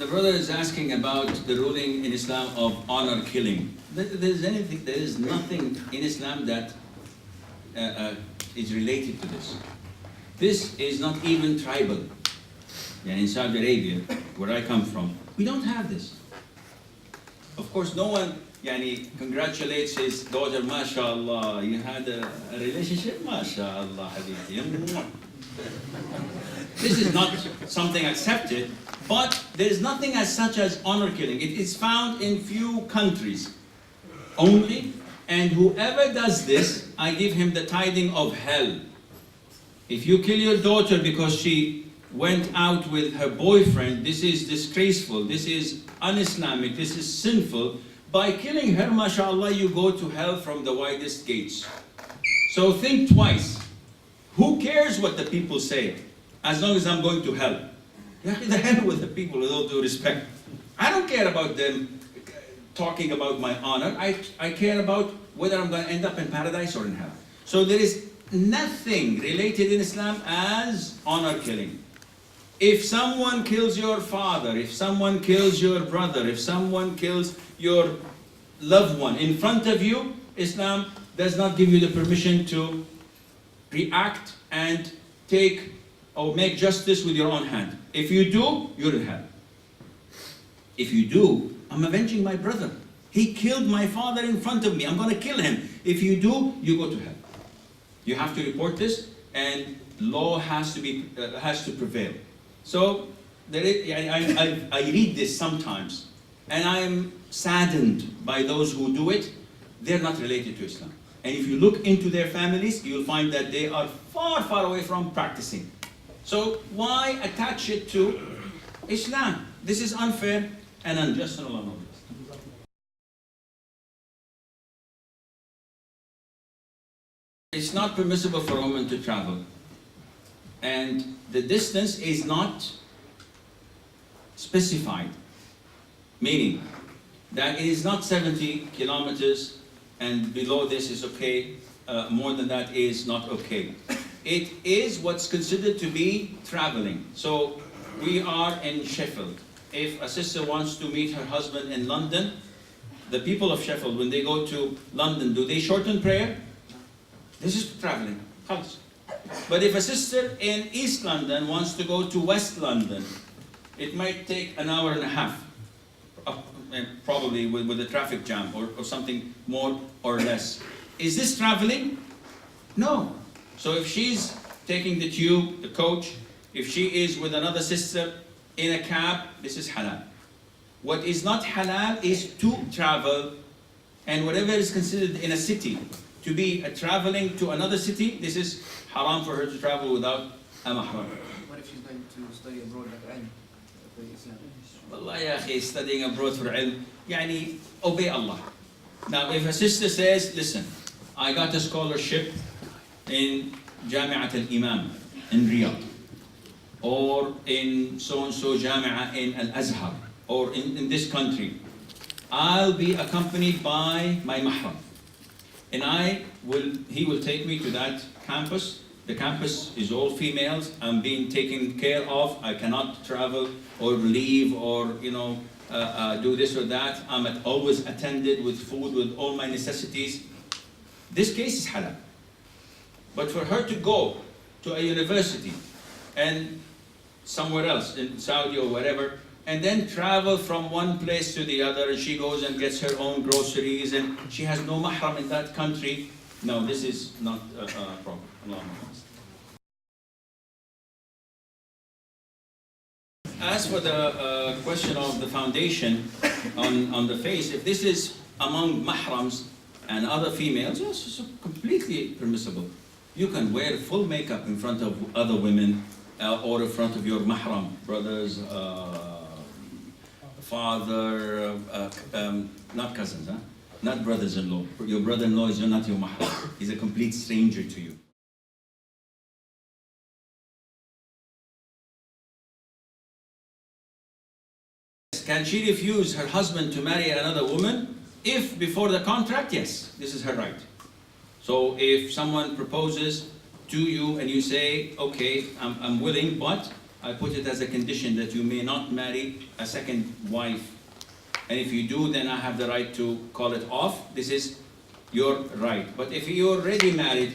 The brother is asking about the ruling in Islam of honor killing. There is nothing in Islam that is related to this. This is not even tribal. Yeah, in Saudi Arabia, where I come from, we don't have this. Of course, no one congratulates his daughter, MashaAllah, you had a relationship, MashaAllah, Habibti. This is not something accepted, but there is nothing as such as honor killing. It is found in few countries only, and whoever does this, I give him the tiding of hell. If you kill your daughter because she went out with her boyfriend, this is disgraceful, this is un-Islamic, this is sinful. By killing her, mashallah, you go to hell from the widest gates. So think twice. Who cares what the people say, as long as I'm going to hell? The hell with the people, with all due respect. I don't care about them talking about my honor. I care about whether I'm going to end up in paradise or in hell. So there is nothing related in Islam as honor killing. If someone kills your father, if someone kills your brother, if someone kills your loved one in front of you, Islam does not give you the permission to react and take or make justice with your own hand. If you do, you're in hell. If you do, I'm avenging my brother. He killed my father in front of me. I'm going to kill him. If you do, you go to hell. You have to report this, and law has to prevail. So there is, I read this sometimes, and I am saddened by those who do it. They're not related to Islam. And if you look into their families, you'll find that they are far, far away from practicing. So why attach it to Islam? This is unfair and unjust. It's not permissible for a woman to travel. And the distance is not specified, meaning that it is not 70 kilometers and below this is okay, more than that is not okay. It is what's considered to be traveling. So we are in Sheffield. If a sister wants to meet her husband in London, the people of Sheffield, when they go to London, do they shorten prayer? This is traveling. But if a sister in East London wants to go to West London, it might take an hour and a half, probably with a traffic jam or something more or less. Is this traveling? No. So if she's taking the tube, the coach, if she is with another sister in a cab, this is halal. What is not halal is to travel, and whatever is considered in a city to be traveling to another city, this is haram for her to travel without a mahram. What if she's going to study abroad like ilm? Wallah ya akhi, studying abroad for ilm, obey Allah. Now if a sister says, listen, I got a scholarship in Jami'at al-Imam in Riyadh, or in so-and-so Jami'ah in Al-Azhar, or in this country, I'll be accompanied by my mahram. And he will take me to that campus. The campus is all females. I'm being taken care of. I cannot travel or leave or do this or that. I'm always attended with food, with all my necessities. This case is halal. But for her to go to a university and somewhere else in Saudi or wherever, and then travel from one place to the other, and she goes and gets her own groceries, and she has no mahram in that country. No, this is not a problem. As for the question of the foundation on the face, if this is among mahrams and other females, yes, it's completely permissible. You can wear full makeup in front of other women or in front of your mahram, brothers, father, not cousins, not brothers-in-law. Your brother-in-law is not your mahram. He's a complete stranger to you. Can she refuse her husband to marry another woman? If before the contract, yes, this is her right. So if someone proposes to you and you say, okay, I'm willing, but I put it as a condition that you may not marry a second wife. And if you do, then I have the right to call it off. This is your right. But if you're already married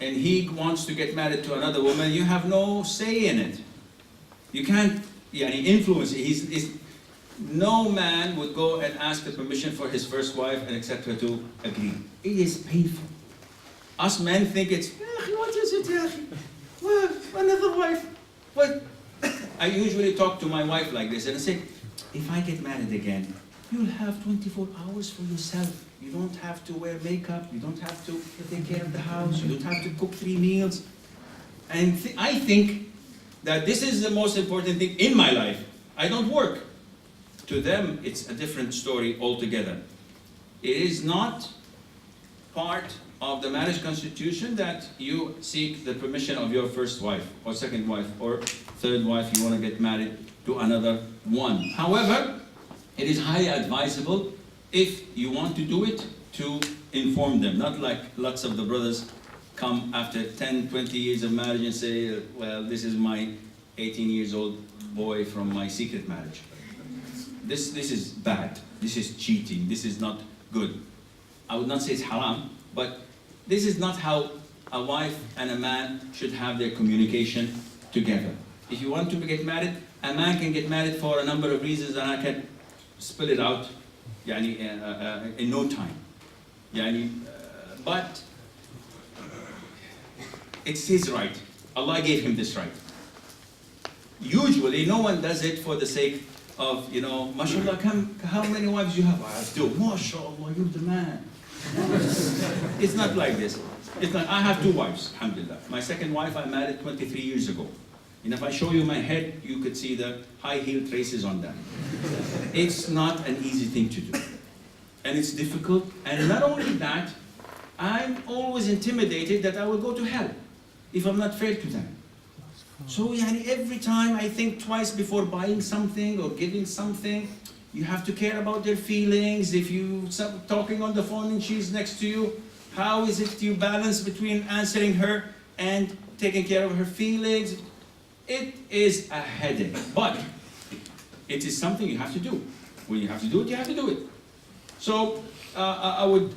and he wants to get married to another woman, you have no say in it. You can't influence it. No man would go and ask the permission for his first wife and accept her to agree. It is painful. Us men think it's, what is it, well, another wife. But I usually talk to my wife like this and I say, if I get married again, you'll have 24 hours for yourself. You don't have to wear makeup. You don't have to take care of the house. You don't have to cook 3 meals. And I think that this is the most important thing in my life. I don't work. To them, it's a different story altogether. It is not part of the marriage constitution that you seek the permission of your first wife or second wife or third wife. You want to get married to another one. However, it is highly advisable if you want to do it to inform them. Not like lots of the brothers come after 10, 20 years of marriage and say, well, this is my 18 years old boy from my secret marriage. This is bad. This is cheating. This is not good. I would not say it's haram, but this is not how a wife and a man should have their communication together. If you want to get married, a man can get married for a number of reasons, and I can spell it out in no time. But it's his right. Allah gave him this right. Usually, no one does it for the sake of, mashallah, how many wives you have? I have 2. Mashallah, you're the man. It's not like this. It's not. I have 2 wives, alhamdulillah. My second wife I married 23 years ago. And if I show you my head, you could see the high heel traces on that. It's not an easy thing to do. And it's difficult. And not only that, I'm always intimidated that I will go to hell if I'm not fair to them. So every time I think twice before buying something or giving something. You have to care about their feelings. If you start talking on the phone and she's next to you, how is it you balance between answering her and taking care of her feelings? It is a headache, but it is something you have to do. When you have to do it, you have to do it. So I would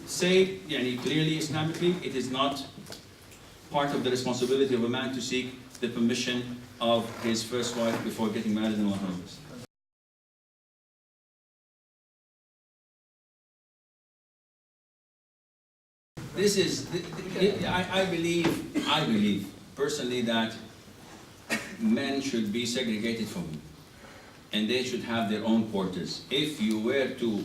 say, clearly Islamically, it is not part of the responsibility of a man to seek the permission of his first wife before getting married in Allah. This is, I believe personally that men should be segregated from women, and they should have their own quarters. If you were to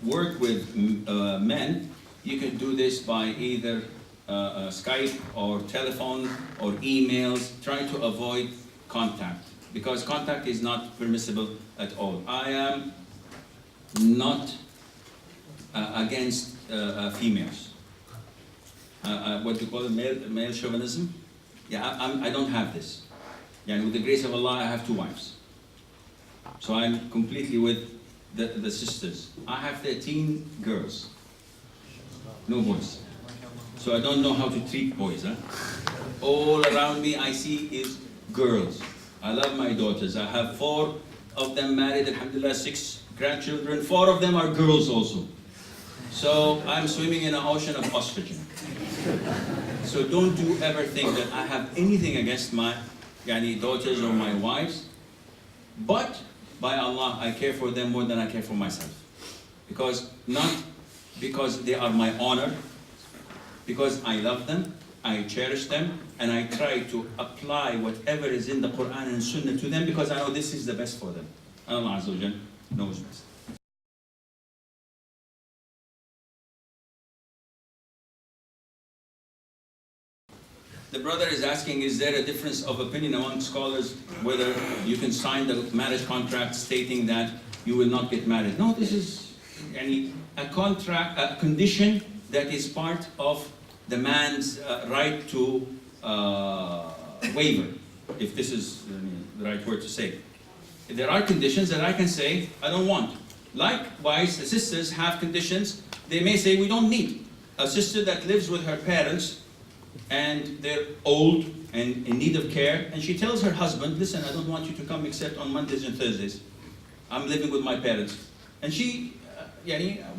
work with men, you can do this by either Skype or telephone or emails. Try to avoid contact, because contact is not permissible at all. I am not against females. What you call it, male chauvinism? I don't have this. With the grace of Allah, I have 2 wives. So I'm completely with the sisters. I have 13 girls, no boys. So I don't know how to treat boys. All around me I see is girls. I love my daughters. I have 4 of them married, alhamdulillah, 6 grandchildren. 4 of them are girls also. So I'm swimming in an ocean of oxygen. So don't you ever think that I have anything against my daughters or my wives. But by Allah, I care for them more than I care for myself. Not because they are my honor, because I love them, I cherish them, and I try to apply whatever is in the Quran and Sunnah to them, because I know this is the best for them. Allah Azza wa Jal knows best. The brother is asking, is there a difference of opinion among scholars whether you can sign the marriage contract stating that you will not get married? No, this is a contract, a condition that is part of the man's right to waiver, if this is the right word to say. There are conditions that I can say I don't want. Likewise, the sisters have conditions. They may say we don't need. A sister that lives with her parents and they're old and in need of care, and she tells her husband, listen, I don't want you to come except on Mondays and Thursdays. I'm living with my parents. And she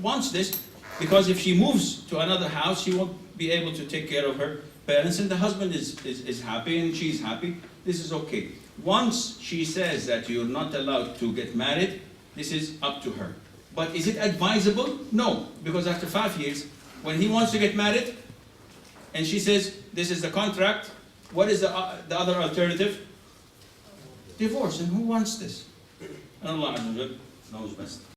wants this because if she moves to another house, she won't be able to take care of her parents, and the husband is happy and she's happy. This is okay. Once she says that you're not allowed to get married, this is up to her. But is it advisable? No, because after 5 years, when he wants to get married, and she says, this is the contract, what is the other alternative? Divorce. And who wants this? And Allah Azza wa Jal knows best.